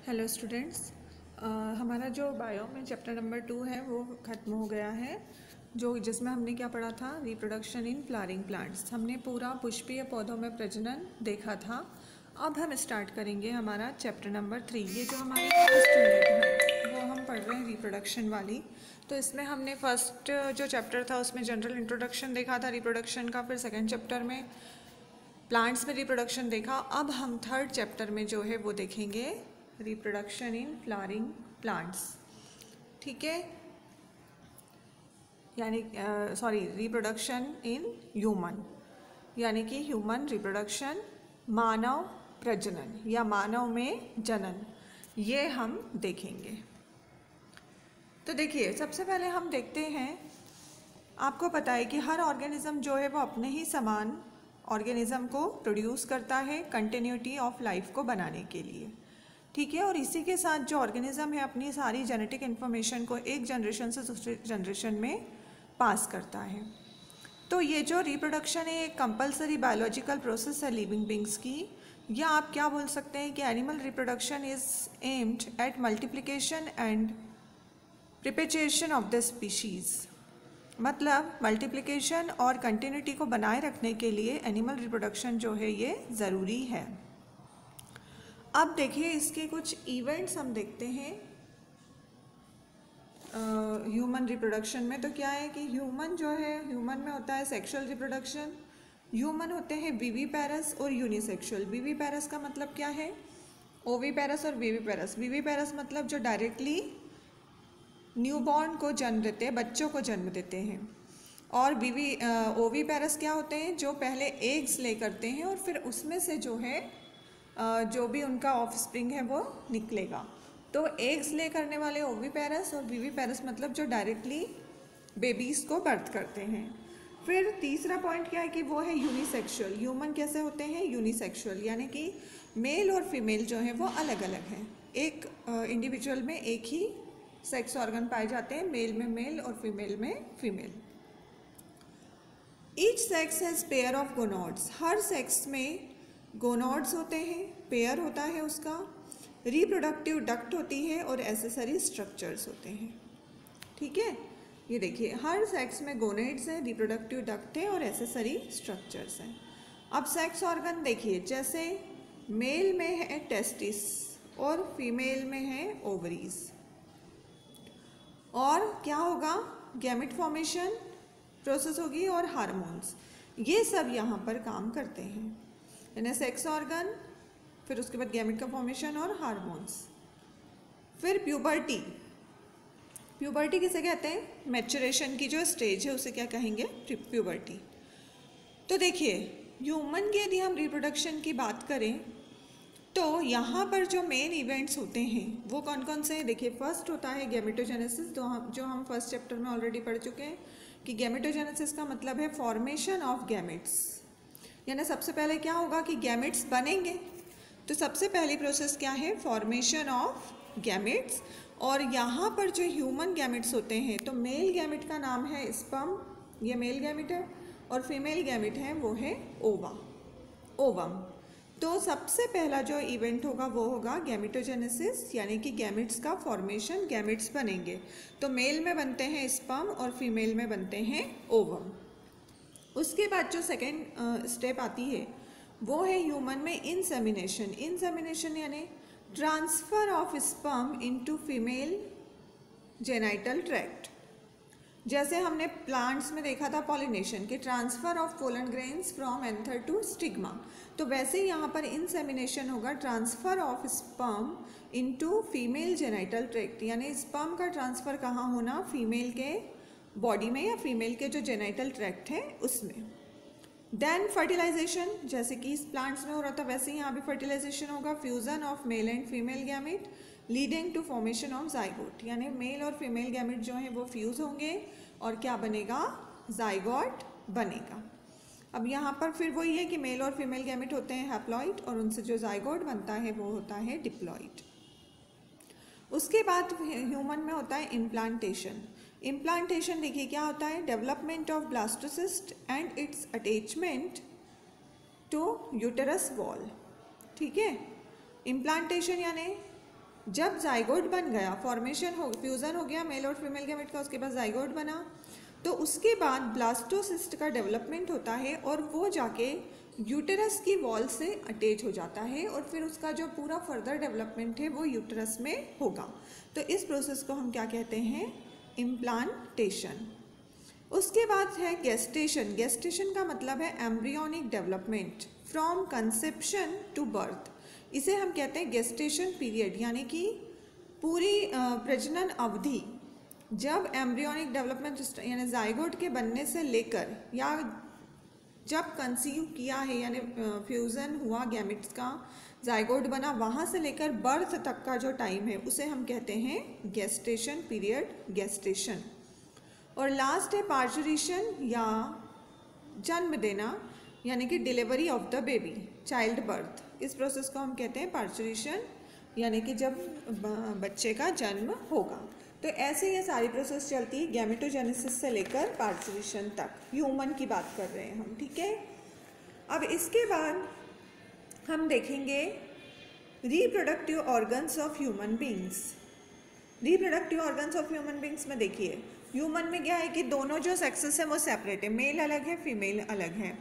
Hello students. हमारा जो bio में चैप्टर नंबर 2 है वो ख़त्म हो गया है, जिसमें हमने क्या पढ़ा था, रिप्रोडक्शन इन फ्लावरिंग प्लांट्स। हमने पूरा पुष्पीय पौधों में प्रजनन देखा था। अब हम स्टार्ट करेंगे हमारा चैप्टर नंबर 3। ये जो हमारी फर्स्ट यूनिट है वो हम पढ़ रहे हैं रिप्रोडक्शन वाली। तो इसमें हमने फर्स्ट जो चैप्टर था उसमें जनरल इंट्रोडक्शन देखा था रिप्रोडक्शन का, फिर सेकेंड चैप्टर में प्लांट्स में रिप्रोडक्शन देखा। अब हम थर्ड चैप्टर में जो है वो देखेंगे रिप्रोडक्शन इन फ्लावरिंग प्लांट्स। ठीक है, यानी रिप्रोडक्शन इन ह्यूमन, यानी कि ह्यूमन रिप्रोडक्शन, मानव प्रजनन या मानव में जनन, ये हम देखेंगे। तो देखिए, सबसे पहले हम देखते हैं, आपको पता है कि हर ऑर्गेनिज्म जो है वो अपने ही समान ऑर्गेनिज्म को प्रोड्यूस करता है कंटिन्यूटी ऑफ लाइफ को बनाने के लिए। ठीक है, और इसी के साथ जो ऑर्गेनिज्म है अपनी सारी जेनेटिक इन्फॉर्मेशन को एक जनरेशन से दूसरे जनरेशन में पास करता है। तो ये जो रिप्रोडक्शन है एक कंपलसरी बायोलॉजिकल प्रोसेस है लिविंग बींग्स की, या आप क्या बोल सकते हैं कि animal reproduction is aimed at multiplication and perpetuation of the species. मतलब मल्टीप्लिकेशन और कंटिन्यूटी को बनाए रखने के लिए एनिमल रिप्रोडक्शन जो है ये ज़रूरी है। अब देखिए, इसके कुछ इवेंट्स हम देखते हैं ह्यूमन रिप्रोडक्शन में। तो क्या है कि ह्यूमन जो है, ह्यूमन में होता है सेक्सुअल रिप्रोडक्शन। ह्यूमन होते हैं विविपेरस और यूनिसेक्सुअल। विविपेरस का मतलब क्या है, ओविपेरस और विविपेरस। विविपेरस मतलब जो डायरेक्टली न्यूबॉर्न को जन्म देते हैं, बच्चों को जन्म देते हैं। और ओविपेरस क्या होते हैं, जो पहले एग्स ले करते हैं और फिर उसमें से जो है जो भी उनका ऑफस्प्रिंग है वो निकलेगा। तो एग्स ले करने वाले ओविपेरस, और विविपेरस मतलब जो डायरेक्टली बेबीज़ को बर्थ करते हैं। फिर तीसरा पॉइंट क्या है कि वो है यूनिसेक्सुअल। ह्यूमन कैसे होते हैं, यूनिसेक्सुअल, यानी कि मेल और फीमेल जो है वो अलग अलग हैं। एक इंडिविजुअल में एक ही सेक्स ऑर्गन पाए जाते हैं, मेल में मेल और फीमेल में female. Each sex has pair of gonads. हर सेक्स में गोनोड्स होते हैं, पेयर होता है उसका। रिप्रोडक्टिव डक्ट होती है और एसेसरी स्ट्रक्चर्स होते हैं। ठीक है, ये देखिए, हर सेक्स में गोनेड्स है, रिप्रोडक्टिव डक्ट है और एसेसरी स्ट्रक्चर्स हैं। अब सेक्स ऑर्गन देखिए, जैसे मेल में है टेस्टिस और फीमेल में है ओवरीज। और क्या होगा, गैमेट फॉर्मेशन प्रोसेस होगी और हार्मोन्स, ये सब यहाँ पर काम करते हैं। यानी सेक्स ऑर्गन, फिर उसके बाद गैमेट का फॉर्मेशन और हार्मोन्स। फिर प्यूबर्टी। प्यूबर्टी किसे कहते हैं, मैच्योरेशन की जो स्टेज है उसे क्या कहेंगे, प्यूबर्टी। तो देखिए, ह्यूमन की यदि हम रिप्रोडक्शन की बात करें तो यहाँ पर जो मेन इवेंट्स होते हैं वो कौन कौन से हैं। देखिए, फर्स्ट होता है गैमेटोजेनेसिस, जो हम फर्स्ट चैप्टर में ऑलरेडी पढ़ चुके हैं कि गैमेटोजेनेसिस का मतलब है फॉर्मेशन ऑफ गैमेट्स। यानी सबसे पहले क्या होगा कि गैमेट्स बनेंगे। तो सबसे पहली प्रोसेस क्या है, फॉर्मेशन ऑफ गैमेट्स। और यहाँ पर जो ह्यूमन गैमेट्स होते हैं, तो मेल गैमेट का नाम है स्पर्म, ये मेल गैमेट है, और फीमेल गैमेट है वो है ओवम। तो सबसे पहला जो इवेंट होगा वो होगा गैमेटोजेनेसिस, यानी कि गैमेट्स का फॉर्मेशन, गैमेट्स बनेंगे। तो मेल में बनते हैं स्पर्म और फीमेल में बनते हैं ओवम। उसके बाद जो सेकेंड स्टेप आती है वो है ह्यूमन में इंसेमिनेशन। इंसेमिनेशन यानी transfer of sperm into female genital tract. जैसे हमने प्लांट्स में देखा था पॉलिनेशन के transfer of pollen grains from anther to stigma, तो वैसे ही यहाँ पर इंसेमिनेशन होगा, transfer of sperm into female genital tract. यानी स्पर्म का ट्रांसफ़र कहाँ होना, फीमेल के बॉडी में या फीमेल के जो जेनाइटल ट्रैक्ट है उसमें। देन फर्टिलाइजेशन, जैसे कि इस प्लांट्स में हो रहा था वैसे ही यहाँ भी फर्टिलाइजेशन होगा, fusion of male and female gamete leading to formation of zygote. यानी मेल और फीमेल गैमेट जो हैं वो फ्यूज़ होंगे और क्या बनेगा, जाइगोट बनेगा। अब यहाँ पर फिर वही है कि मेल और फीमेल गैमेट होते हैं हैप्लॉइड, और उनसे जो जाइगोट बनता है वो होता है डिप्लॉइड। उसके बाद ह्यूमन में होता है इम्प्लांटेशन। इम्प्लांटेशन देखिए क्या होता है, development of blastocyst and its attachment to uterus wall. ठीक है, इम्प्लांटेशन यानी जब जाइगोट बन गया, फॉर्मेशन हो, फ्यूज़न हो गया मेल और फीमेल गैमेट का, उसके बाद जाइगोट बना, तो उसके बाद ब्लास्टोसिस्ट का डेवलपमेंट होता है और वो जाके यूटेरस की वॉल से अटैच हो जाता है और फिर उसका जो पूरा फर्दर डेवलपमेंट है वो यूटेरस में होगा। तो इस प्रोसेस को हम क्या कहते हैं? इम्प्लांटेशन। उसके बाद है गेस्टेशन। गेस्टेशन का मतलब है embryonic development from conception to birth. इसे हम कहते हैं गेस्टेशन पीरियड, यानी कि पूरी प्रजनन अवधि, जब एम्ब्रियोनिक डेवलपमेंट यानी जाइगोट के बनने से लेकर या जब कंसीव किया है यानी फ्यूज़न हुआ गैमेट्स का, जाइगोट बना, वहाँ से लेकर बर्थ तक का जो टाइम है उसे हम कहते हैं गेस्टेशन पीरियड, गेस्टेशन। और लास्ट है पार्चुरेशन या जन्म देना, यानी कि delivery of the baby, child birth. इस प्रोसेस को हम कहते हैं पार्चुरेशन, यानी कि जब बच्चे का जन्म होगा। तो ऐसे ये सारी प्रोसेस चलती है गैमेटोजेनेसिस से लेकर पार्चुरेशन तक। ह्यूमन की बात कर रहे हैं हम, ठीक है। अब इसके बाद हम देखेंगे reproductive organs of human beings. Reproductive organs of human beings में देखिए, ह्यूमन में क्या है कि दोनों जो सेक्सेस हैं वो सेपरेट है, मेल अलग है, फीमेल अलग है।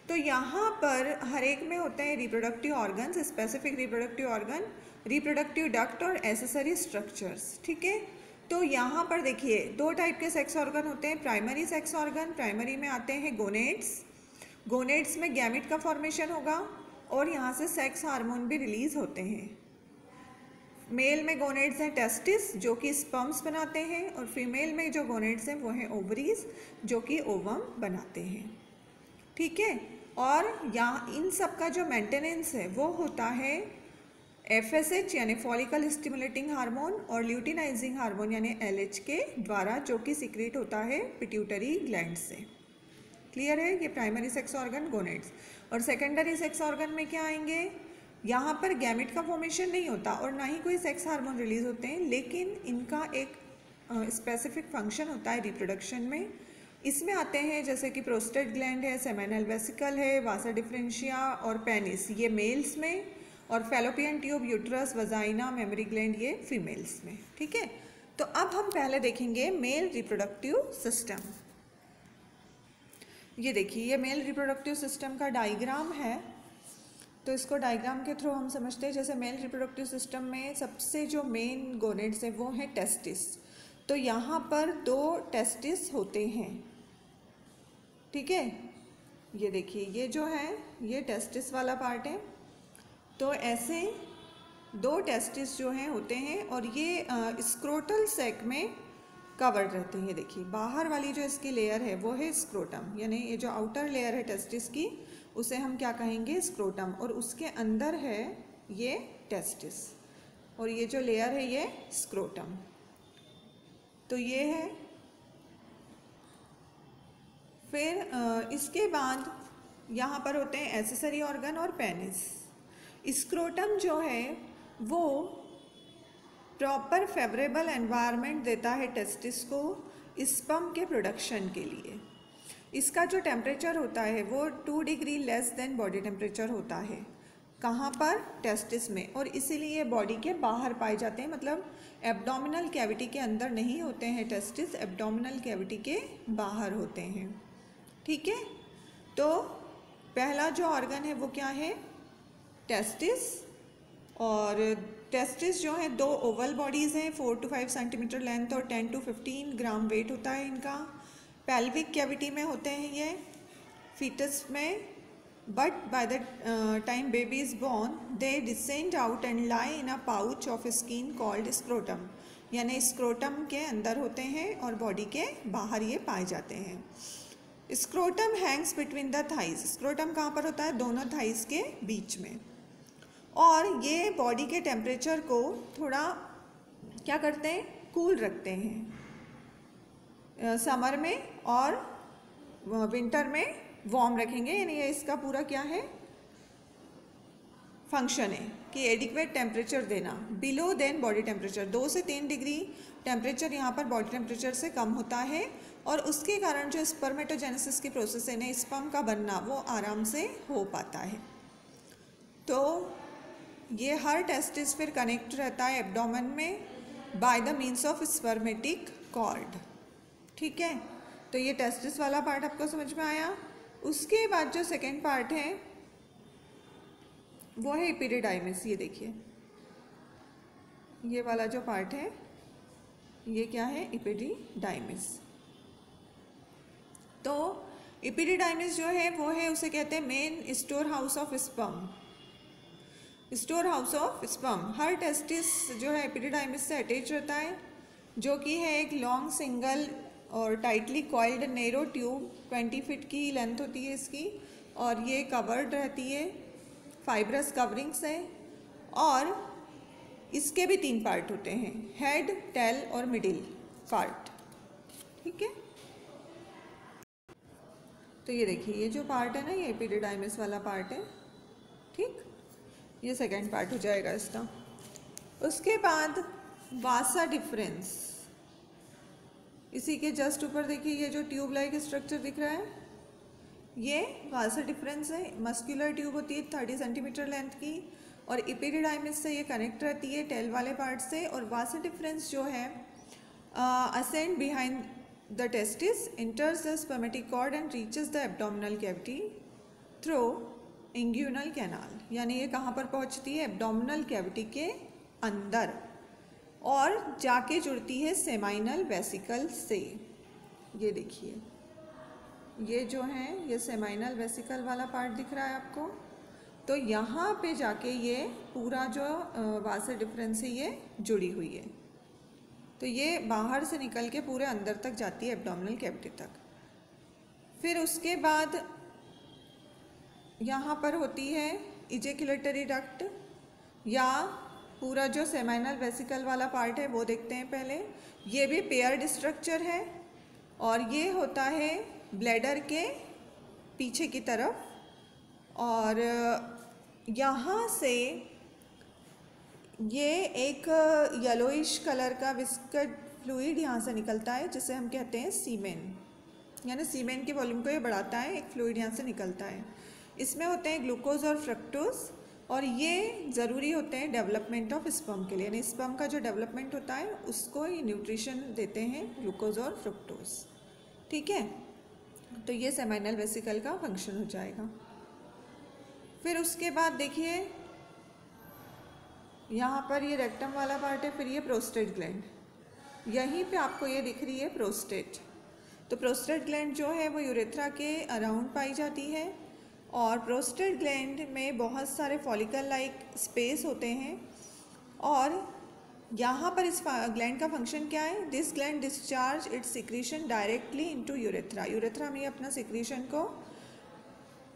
तो यहाँ पर हर एक में होते हैं reproductive organs, specific reproductive organ, reproductive duct और एसेसरी स्ट्रक्चर्स, ठीक है। तो यहाँ पर देखिए दो टाइप के सेक्स ऑर्गन होते हैं। प्राइमरी सेक्स ऑर्गन, प्राइमरी में आते हैं गोनेड्स। गोनेड्स में गैमेट का फॉर्मेशन होगा और यहाँ से सेक्स हार्मोन भी रिलीज होते हैं। मेल में गोनेड्स हैं टेस्टिस जो कि स्पर्म्स बनाते हैं, और फीमेल में जो गोनेड्स हैं वो हैं ओवरीज जो कि ओवम बनाते हैं, ठीक है। और यहाँ इन सब का जो मेंटेनेंस है वो होता है FSH यानी फॉलिकल स्टिमुलेटिंग हार्मोन और ल्यूटिनाइजिंग हार्मोन यानी LH के द्वारा, जो कि सीक्रेट होता है पिट्यूटरी ग्लैंड से। क्लियर है? ये प्राइमरी सेक्स ऑर्गन गोनेड्स। और सेकेंडरी सेक्स ऑर्गन में क्या आएंगे? यहाँ पर गैमेट का फॉर्मेशन नहीं होता और ना ही कोई सेक्स हार्मोन रिलीज होते हैं, लेकिन इनका एक स्पेसिफिक फंक्शन होता है रिप्रोडक्शन में। इसमें आते हैं जैसे कि प्रोस्टेट ग्लैंड है, सेमेनल वेसिकल है, वासा डिफरेंशिया और पेनिस, ये मेल्स में, और fallopian tube, uterus, vagina, memory gland ये फीमेल्स में, ठीक है। तो अब हम पहले देखेंगे मेल रिप्रोडक्टिव सिस्टम। ये देखिए ये मेल रिप्रोडक्टिव सिस्टम का डायग्राम है। तो इसको डायग्राम के थ्रू हम समझते हैं। जैसे मेल रिप्रोडक्टिव सिस्टम में सबसे जो मेन गोनेड्स है वो है टेस्टिस। तो यहाँ पर 2 टेस्टिस होते हैं, ठीक है। ये देखिए ये जो है ये टेस्टिस वाला पार्ट है। तो ऐसे 2 टेस्टिस जो हैं होते हैं और ये स्क्रोटल सैक में कवर्ड रहते हैं। ये देखिए बाहर वाली जो इसकी लेयर है वो है स्क्रोटम, यानी ये जो आउटर लेयर है टेस्टिस की उसे हम क्या कहेंगे? स्क्रोटम। और उसके अंदर है ये टेस्टिस और ये जो लेयर है ये स्क्रोटम। तो ये है। फिर इसके बाद यहाँ पर होते हैं एसेसरी ऑर्गन और पेनिस। स्क्रोटम जो है वो प्रॉपर फेवरेबल एनवायरनमेंट देता है टेस्टिस को स्पर्म के प्रोडक्शन के लिए। इसका जो टेम्परेचर होता है वो 2 degree less than body temperature होता है। कहाँ पर? टेस्टिस में। और इसीलिए बॉडी के बाहर पाए जाते हैं, मतलब एब्डोमिनल कैविटी के अंदर नहीं होते हैं टेस्टिस, एब्डोमिनल कैविटी के बाहर होते हैं, ठीक है। तो पहला जो ऑर्गन है वो क्या है? टेस्टिस। और टेस्टिस जो है 2 ओवल बॉडीज़ हैं, 4 to 5 सेंटीमीटर लेंथ और 10 to 15 ग्राम वेट होता है इनका। पेल्विक कैविटी में होते हैं ये फीटस में, but by the time baby is born they descend out and lie in a pouch of skin called scrotum, यानी स्क्रोटम के अंदर होते हैं और बॉडी के बाहर ये पाए जाते हैं। Scrotum Hanks between the thighs. Scrotum कहाँ पर होता है? दोनों थाइज के बीच में। और ये बॉडी के टेम्परेचर को थोड़ा क्या करते हैं? कूल रखते हैं समर में, और विंटर में वार्म रखेंगे। यानी ये इसका पूरा क्या है? फंक्शन है कि एडिक्वेट टेम्परेचर देना बिलो देन बॉडी टेम्परेचर। 2 से 3 डिग्री टेम्परेचर यहाँ पर बॉडी टेम्परेचर से कम होता है और उसके कारण जो स्पर्मेटोजेनेसिस की प्रोसेस है ना, स्पर्म का बनना, वो आराम से हो पाता है। तो ये हर टेस्टिस फिर कनेक्ट रहता है एब्डोमेन में by the means of spermatic cord. ठीक है, तो ये टेस्टिस वाला पार्ट आपको समझ में आया। उसके बाद जो सेकेंड पार्ट है वो है एपिडिडाइमिस। ये देखिए, ये वाला जो पार्ट है ये क्या है, एपिडिडाइमिस। तो एपिडिडाइमिस जो है वो है, उसे कहते हैं main store house of sperm. Store house of sperm. Her testis जो है एपिडिडाइमिस से अटैच रहता है, जो कि है एक लॉन्ग सिंगल और tightly coiled narrow tube. 20 feet की लेंथ होती है इसकी, और ये कवर्ड रहती है फाइब्रस कवरिंग से। और इसके भी 3 पार्ट होते हैं, हेड, टेल और मिडिल पार्ट। ठीक है, तो ये देखिए, ये जो पार्ट है ना, ये एपिडिडाइमिस वाला पार्ट है। ठीक, ये सेकेंड पार्ट हो जाएगा इसका। उसके बाद वासा डिफरेंस। इसी के जस्ट ऊपर देखिए, ये जो ट्यूब लाइक स्ट्रक्चर दिख रहा है ये वासा डिफरेंस है। मस्कुलर ट्यूब होती है 30 सेंटीमीटर लेंथ की, और एपिडिडाइमिस से ये कनेक्ट रहती है टेल वाले पार्ट से। और वासा डिफरेंस जो है ascend behind the testis, enters the spermatic cord and reaches the abdominal cavity through inguinal canal. यानी ये कहाँ पर पहुँचती है, एब्डोमिनल कैविटी के अंदर, और जाके जुड़ती है सेमाइनल वेसिकल से। ये देखिए, ये जो है ये सेमाइनल वेसिकल वाला पार्ट दिख रहा है आपको। तो यहाँ पे जाके ये पूरा जो वासा डिफरेंस है ये जुड़ी हुई है। तो ये बाहर से निकल के पूरे अंदर तक जाती है, एब्डोमिनल कैविटी तक। फिर उसके बाद यहाँ पर होती है इजेक्युलेटरी डक्ट, या पूरा जो सेमाइनल वेसिकल वाला पार्ट है वो देखते हैं पहले। ये भी पेयर्ड स्ट्रक्चर है, और ये होता है ब्लैडर के पीछे की तरफ। और यहाँ से ये एक येलोइश कलर का विस्कड फ्लूइड यहाँ से निकलता है, जिसे हम कहते हैं सीमेन। यानी सीमेन के वॉल्यूम को ये बढ़ाता है, एक फ्लूइड यहाँ से निकलता है। इसमें होते हैं ग्लूकोज और फ्रक्टोज, और ये ज़रूरी होते हैं डेवलपमेंट ऑफ स्पर्म के लिए। यानी स्पर्म का जो डेवलपमेंट होता है उसको ये न्यूट्रिशन देते हैं, ग्लूकोज और फ्रक्टोज। ठीक है, तो ये सेमाइनल वेसिकल का फंक्शन हो जाएगा। फिर उसके बाद देखिए, यहाँ पर ये रेक्टम वाला पार्ट है, फिर ये प्रोस्टेट ग्लैंड। यहीं पे आपको ये दिख रही है प्रोस्टेट। तो प्रोस्टेट ग्लैंड जो है वो यूरेथ्रा के अराउंड पाई जाती है, और प्रोस्टेट ग्लैंड में बहुत सारे फॉलिकल लाइक स्पेस होते हैं। और यहाँ पर इस ग्लैंड का फंक्शन क्या है, this gland discharge it's secretion directly into urethra. Urethra में अपना सिक्रीशन को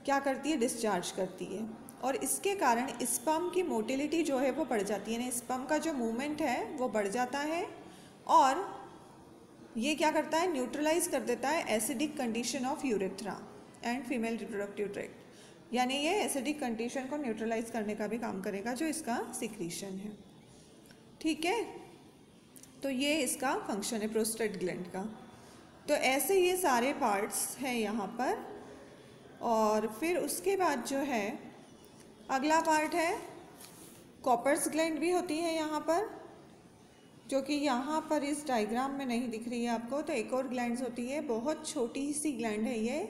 क्या करती है, डिस्चार्ज करती है। और इसके कारण स्पर्म की मोटिलिटी जो है वो बढ़ जाती है, यानी स्पर्म का जो मूवमेंट है वो बढ़ जाता है। और ये क्या करता है, न्यूट्रलाइज कर देता है acidic condition of urethra and female reproductive tract. यानी ये एसिडिक कंडीशन को न्यूट्रलाइज करने का भी काम करेगा जो इसका सिक्रीशन है। ठीक है, तो ये इसका फंक्शन है प्रोस्टेट ग्लैंड का। तो ऐसे ये सारे पार्ट्स हैं यहाँ पर। और फिर उसके बाद जो है अगला पार्ट है कॉपर्स ग्लैंड भी होती है यहाँ पर, जो कि यहाँ पर इस डायग्राम में नहीं दिख रही है आपको। तो एक और ग्लैंड्स होती है, बहुत छोटी सी ग्लैंड है ये,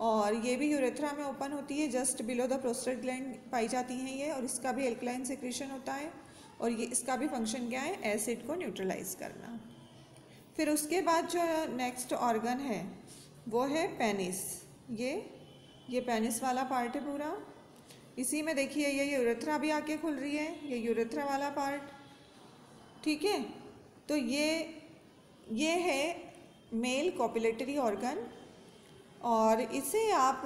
और ये भी यूरेथ्रा में ओपन होती है, just below the prostate gland पाई जाती हैं ये। और इसका भी एल्कलाइन सिक्रीशन होता है, और ये इसका भी फंक्शन क्या है, एसिड को न्यूट्रलाइज करना। फिर उसके बाद जो नेक्स्ट ऑर्गन है वो है पेनिस। ये पेनिस वाला पार्ट है पूरा। इसी में देखिए ये यूरेथ्रा भी आके खुल रही है, ये यूरेथ्रा वाला पार्ट। ठीक है, तो ये है मेल कॉपुलेटरी ऑर्गन, और इसे आप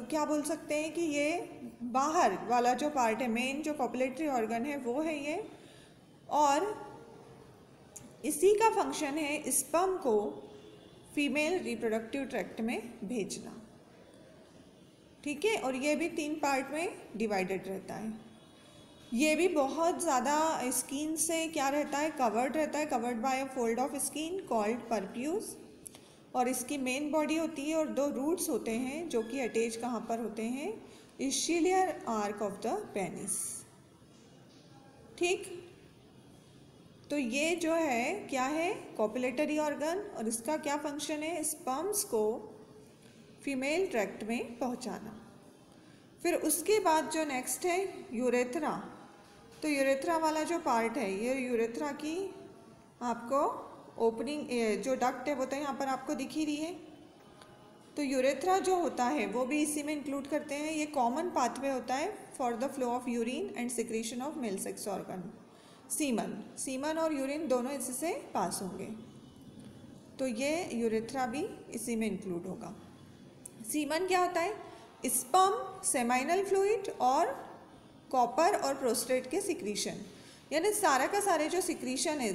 क्या बोल सकते हैं कि ये बाहर वाला जो पार्ट है, मेन जो कॉपुलेटरी ऑर्गन है वो है ये। और इसी का फंक्शन है स्पर्म को फीमेल रिप्रोडक्टिव ट्रैक्ट में भेजना। ठीक है, और ये भी 3 पार्ट में डिवाइडेड रहता है। ये भी बहुत ज़्यादा स्किन से क्या रहता है, कवर्ड रहता है, covered by a fold of skin called prepuce. और इसकी मेन बॉडी होती है, और 2 रूट्स होते हैं जो कि अटैच कहाँ पर होते हैं, इस्चिलियर आर्क ऑफ द पेनिस। ठीक, तो ये जो है क्या है, कॉपुलेटरी ऑर्गन, और इसका क्या फंक्शन है, स्पर्म्स को फीमेल ट्रैक्ट में पहुंचाना। फिर उसके बाद जो नेक्स्ट है यूरेथ्रा, तो यूरेथ्रा वाला जो पार्ट है, ये यूरेथ्रा की आपको ओपनिंग, जो डक्ट है वो तो यहाँ पर आपको दिख ही रही है। तो यूरेथ्रा जो होता है वो भी इसी में इंक्लूड करते हैं। ये कॉमन पाथवे होता है for the flow of urine and secretion of male sex organ, semen और यूरिन दोनों इसी से पास होंगे, तो ये यूरेथ्रा भी इसी में इंक्लूड होगा। सीमन क्या होता है, स्पर्म, सेमाइनल फ्लूइड और कॉपर और प्रोस्टेट के सिक्रीशन, यानी सारा का सारे जो सिक्रीशन है,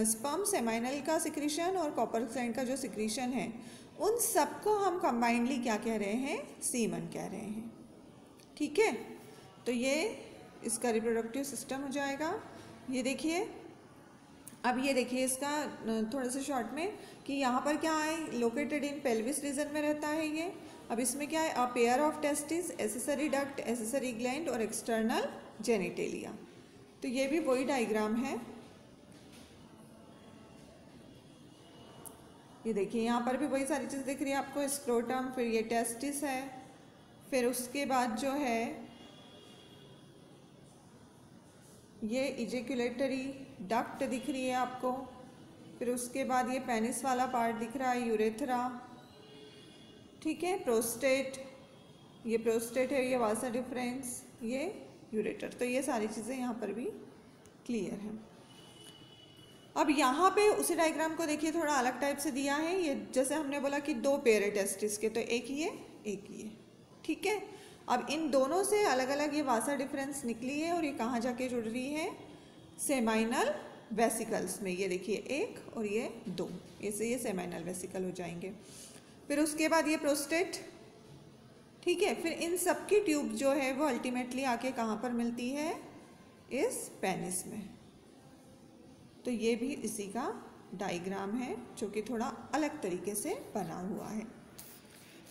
स्पर्म, सेमाइनल का सिक्रीशन और कॉपर ग्लैंड का जो सिक्रीशन है, उन सबको हम कंबाइंडली क्या कह रहे हैं, सीमन कह रहे हैं। ठीक है, तो ये इसका रिप्रोडक्टिव सिस्टम हो जाएगा। ये देखिए, अब ये देखिए इसका थोड़ा सा शॉर्ट में कि यहाँ पर क्या है, लोकेटेड इन पेल्विस रीजन में रहता है ये। अब इसमें क्या है, a pair of testis, accessory duct, accessory gland और एक्सटर्नल जेनिटेलिया। तो ये भी वही डायग्राम है। ये देखिए यहाँ पर भी वही सारी चीज़ दिख रही है आपको, स्क्रोटम, फिर ये टेस्टिस है, फिर उसके बाद जो है ये इजेक्युलेटरी डक्ट दिख रही है आपको, फिर उसके बाद ये पेनिस वाला पार्ट दिख रहा है, यूरेथ्रा। ठीक है, प्रोस्टेट, ये प्रोस्टेट है, ये वासा डिफरेंस, ये यूरेटर। तो ये सारी चीज़ें यहाँ पर भी क्लियर हैं। अब यहाँ पे उसी डायग्राम को देखिए, थोड़ा अलग टाइप से दिया है। ये जैसे हमने बोला कि दो पेयर है टेस्टिस के, तो एक ये एक ये। ठीक है, अब इन दोनों से अलग अलग ये वासा डिफरेंस निकली है और ये कहाँ जाके जुड़ रही है, सेमाइनल वेसिकल्स में। ये देखिए एक और ये दो, ऐसे ये सेमाइनल वेसिकल हो जाएंगे। फिर उसके बाद ये प्रोस्टेट। ठीक है, फिर इन सब की ट्यूब जो है वो अल्टीमेटली आके कहाँ पर मिलती है, इस पेनिस में। तो ये भी इसी का डायग्राम है जो कि थोड़ा अलग तरीके से बना हुआ है।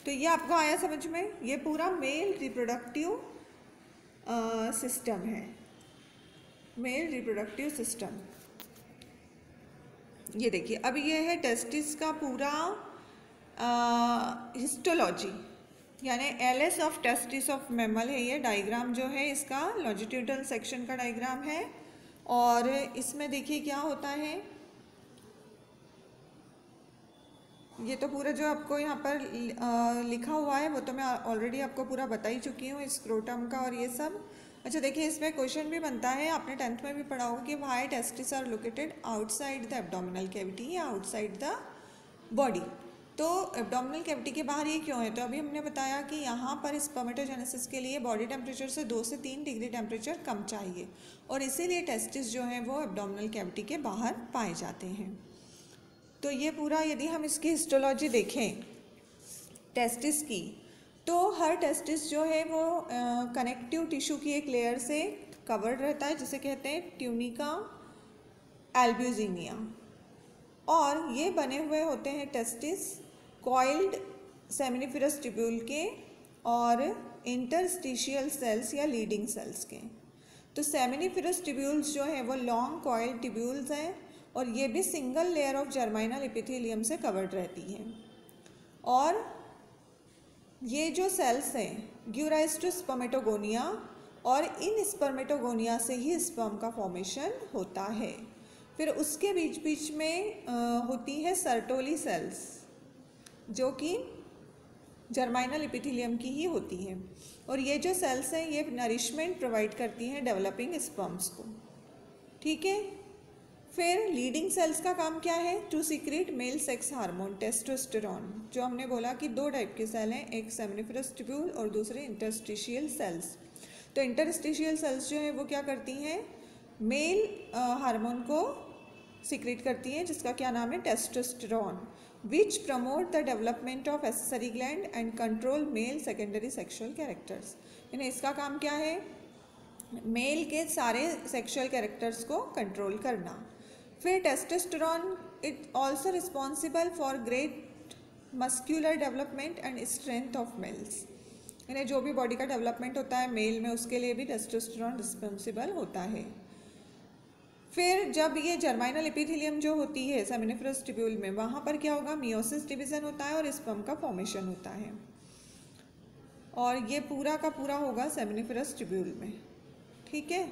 तो ये आपको आया समझ में, ये पूरा मेल रिप्रोडक्टिव सिस्टम है, मेल रिप्रोडक्टिव सिस्टम। ये देखिए, अब ये है टेस्टिस का पूरा हिस्टोलॉजी, यानी LS of testis of mammal है। ये डायग्राम जो है इसका लॉन्जिट्यूडनल सेक्शन का डायग्राम है। और इसमें देखिए क्या होता है, ये तो पूरा जो आपको यहाँ पर लिखा हुआ है वो तो मैं ऑलरेडी आपको पूरा बता ही चुकी हूँ, स्क्रोटम का और ये सब। अच्छा देखिए, इसमें क्वेश्चन भी बनता है, आपने 10th में भी पढ़ा होगा कि why testis are located outside the abdominal cavity या आउटसाइड द बॉडी। तो एब्डोमिनल कैविटी के बाहर ये क्यों है, तो अभी हमने बताया कि यहाँ पर स्पर्मेटोजेनेसिस के लिए बॉडी टेम्परेचर से 2 से 3 डिग्री टेम्परेचर कम चाहिए, और इसीलिए टेस्टिस जो है वो एब्डोमिनल कैविटी के बाहर पाए जाते हैं। तो ये पूरा, यदि हम इसकी हिस्टोलॉजी देखें टेस्टिस की, तो हर टेस्टिस जो है वो कनेक्टिव टिश्यू की एक लेयर से कवर्ड रहता है, जिसे कहते हैं ट्यूनिका एल्ब्यूजिनिया। और ये बने हुए होते हैं टेस्टिस कॉइल्ड सेमिनिफेरस ट्यूब्यूल के और इंटरस्टिशियल सेल्स या लीडिंग सेल्स के। तो सेमिनिफेरस ट्यूब्यूल्स जो है वो लॉन्ग कॉइल्ड ट्यूब्यूल्स हैं, और ये भी सिंगल लेयर ऑफ जर्माइनल एपिथेलियम से कवर्ड रहती हैं। और ये जो सेल्स हैं गिव राइज टू स्पर्मेटोगोनिया, और इन स्पर्मेटोगोनिया से ही स्पर्म का फॉर्मेशन होता है। फिर उसके बीच बीच में होती है सर्टोली सेल्स, जो कि जर्माइनल एपिथेलियम की ही होती हैं। और ये जो सेल्स हैं ये नरिशमेंट प्रोवाइड करती हैं डेवलपिंग स्पर्म्स को। ठीक है, फिर लीडिंग सेल्स का काम क्या है, to secrete male sex hormone testosterone. जो हमने बोला कि दो टाइप के सेल हैं, एक सेमिनिफेरस ट्यूब्यूल और दूसरे इंटरस्टिशियल सेल्स। तो इंटरस्टिशियल सेल्स जो है वो क्या करती हैं, मेल हार्मोन को सीक्रेट करती हैं, जिसका क्या नाम है, testosterone, which promote the development of accessory gland and control male secondary sexual characters. यानी इसका काम क्या है, मेल के सारे सेक्सुअल कैरेक्टर्स को कंट्रोल करना। फिर testosterone it also responsible for great muscular development and strength of males. यानी जो भी बॉडी का डेवलपमेंट होता है मेल में, उसके लिए भी टेस्टोस्टेरोन रिस्पॉन्सिबल होता है। फिर जब ये जर्माइनल एपिथेलियम जो होती है सेमिनिफरस ट्यूब्यूल में, वहाँ पर क्या होगा, मियोसिस डिवीजन होता है और स्पर्म का फॉर्मेशन होता है, और ये पूरा का पूरा होगा सेमिनिफरस ट्यूब्यूल में। ठीक है,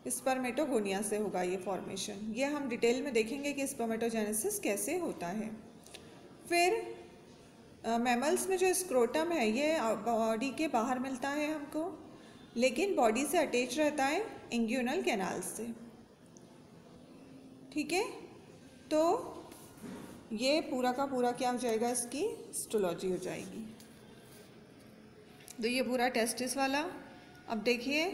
स्पर्मेटोगोनिया से होगा ये फॉर्मेशन। ये हम डिटेल में देखेंगे कि स्पर्मेटोजेनेसिस कैसे होता है। फिर मैमल्स में जो स्क्रोटम है ये बॉडी के बाहर मिलता है हमको, लेकिन बॉडी से अटैच रहता है इंग्यूनल कैनाल से। ठीक है, तो ये पूरा का पूरा क्या हो जाएगा, इसकी हिस्टोलॉजी हो जाएगी। तो ये पूरा टेस्टिस वाला। अब देखिए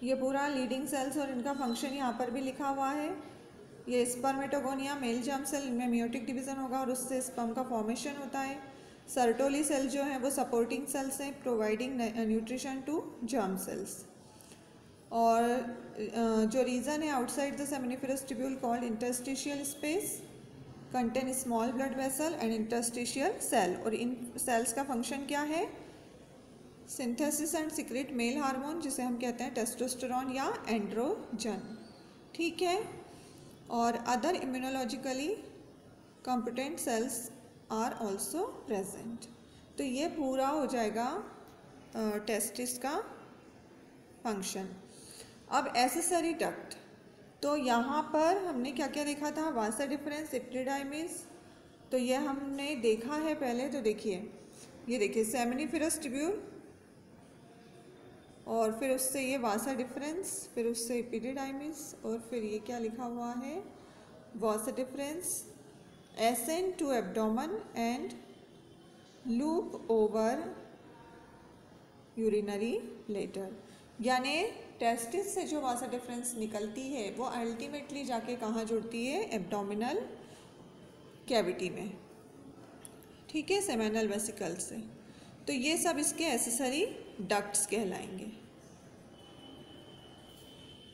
ये पूरा लीडिंग सेल्स और इनका फंक्शन यहाँ पर भी लिखा हुआ है। ये स्पर्मेटोगोनिया, मेल जर्म सेल, इनमें मियोटिक डिवीजन होगा और उससे स्पर्म का फॉर्मेशन होता है। सर्टोली सेल जो है वो सपोर्टिंग सेल्स हैं, providing nutrition to germ cells. और जो रीजन है outside the seminiferous tubule called interstitial space contain small blood vessel and interstitial cell. और इन सेल्स का फंक्शन क्या है, synthesis and secrete male hormone, जिसे हम कहते हैं टेस्टोस्टेरोन या एंड्रोजन। ठीक है, और other immunologically competent cells are also present. तो ये पूरा हो जाएगा टेस्टिस का फंक्शन। अब एसेसरी डक्ट, तो यहाँ पर हमने क्या क्या देखा था, वासा डिफरेंस, एपिडिडाइमिस, तो ये हमने देखा है पहले। तो देखिए, ये देखिए सेमिनिफरस ट्यूब्यूल, और फिर उससे ये वासा डिफरेंस, फिर उससे एपिडिडाइमिस, और फिर ये क्या लिखा हुआ है, vasa deferens, ascent to abdomen and loop over urinary bladder. यानी टेस्टिस से जो वासा डिफरेंस निकलती है वो अल्टीमेटली जाके कहाँ जुड़ती है, एब्डोमिनल कैविटी में। ठीक है, सेमिनल वेसिकल से। तो ये सब इसके एसेसरी डक्ट्स कहलाएंगे।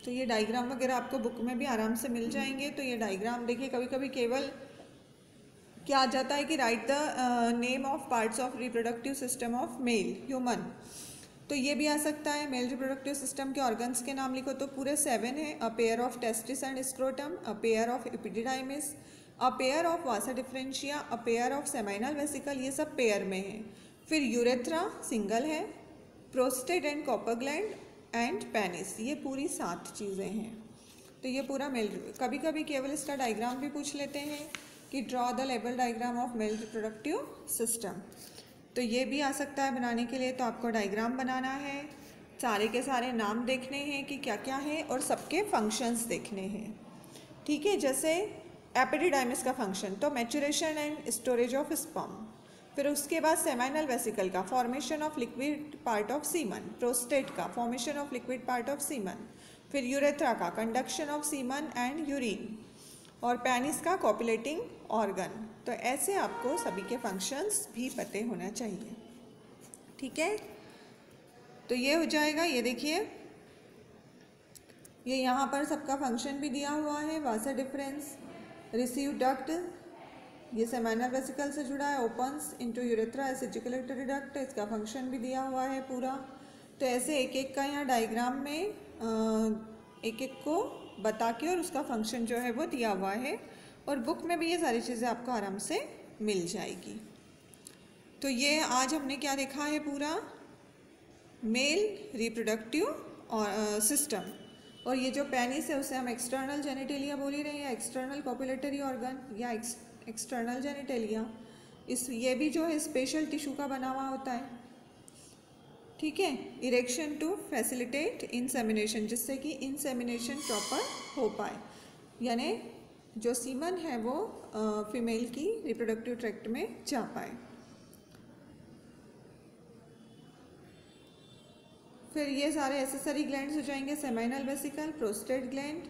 तो ये डायग्राम वगैरह आपको बुक में भी आराम से मिल जाएंगे। तो ये डायग्राम देखिए, कभी कभी केवल क्या आ जाता है कि right the name of parts of reproductive system of male human, तो ये भी आ सकता है। मेल रिप्रोडक्टिव सिस्टम के ऑर्गन्स के नाम लिखो तो पूरे 7 हैं। A pair of testis and scrotum, a pair of epididymis, a pair of Vasa differentia, a pair of seminal vesicle, ये सब पेयर में है। फिर यूरेथ्रा सिंगल है, prostate and copper gland and penis, ये पूरी 7 चीज़ें हैं। तो ये पूरा मेल, कभी कभी केवल इसका डायग्राम भी पूछ लेते हैं कि draw the label diagram of male reproductive system, तो ये भी आ सकता है बनाने के लिए। तो आपको डायग्राम बनाना है, सारे के सारे नाम देखने हैं कि क्या क्या है, और सबके फंक्शंस देखने हैं। ठीक है, जैसे एपिडिडाइमिस का फंक्शन, तो maturation and storage of sperm. फिर उसके बाद सेमाइनल वेसिकल का formation of liquid part of semen, prostate का formation of liquid part of semen, फिर यूरेथ्रा का conduction of semen and urine, और पेनिस का कॉपुलेटिंग ऑर्गन। तो ऐसे आपको सभी के फंक्शंस भी पते होना चाहिए। ठीक है, तो ये हो जाएगा। ये देखिए, ये यहाँ पर सबका फंक्शन भी दिया हुआ है। वासा डिफरेंस, रिसीव डक्ट, ये सेमाइनल वेसिकल से जुड़ा है, opens into urethra as ejaculatory duct, इसका फंक्शन भी दिया हुआ है पूरा। तो ऐसे एक एक का यहाँ डायग्राम में एक एक को बता के और उसका फंक्शन जो है वो दिया हुआ है, और बुक में भी ये सारी चीज़ें आपको आराम से मिल जाएगी। तो ये आज हमने क्या देखा है, पूरा मेल रिप्रोडक्टिव सिस्टम। और ये जो पेनिस है उसे हम एक्सटर्नल जेनिटेलिया बोल ही रहे हैं, एक्सटर्नल कॉपुलेटरी ऑर्गन या एक्सटर्नल जेनिटेलिया। ये भी जो है स्पेशल टिश्यू का बना हुआ होता है। ठीक है, इरेक्शन टू फैसिलिटेट इंसेमिनेशन, जिससे कि इंसेमिनेशन प्रॉपर हो पाए, यानी जो सीमन है वो फीमेल की रिप्रोडक्टिव ट्रैक्ट में जा पाए। फिर ये सारे एसेसरी ग्लैंड्स हो जाएंगे, सेमाइनल वेसिकल, प्रोस्टेट ग्लैंड,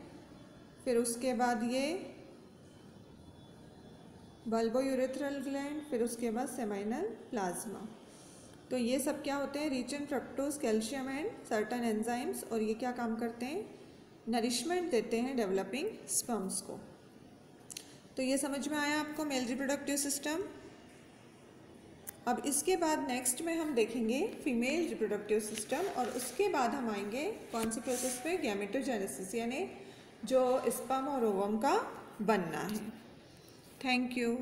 फिर उसके बाद ये बल्बोयूरेथ्रल ग्लैंड, फिर उसके बाद सेमाइनल प्लाज्मा। तो ये सब क्या होते हैं, rich in fructose, calcium and certain enzymes, और ये क्या काम करते हैं, नरिशमेंट देते हैं डेवलपिंग स्पर्म्स को। तो ये समझ में आया आपको मेल रिप्रोडक्टिव सिस्टम। अब इसके बाद नेक्स्ट में हम देखेंगे फीमेल रिप्रोडक्टिव सिस्टम, और उसके बाद हम आएंगे कौन सी प्रोसेस पे, गैमेटोजेनेसिस, यानी जो स्पर्म और ओवम का बनना है। Thank you.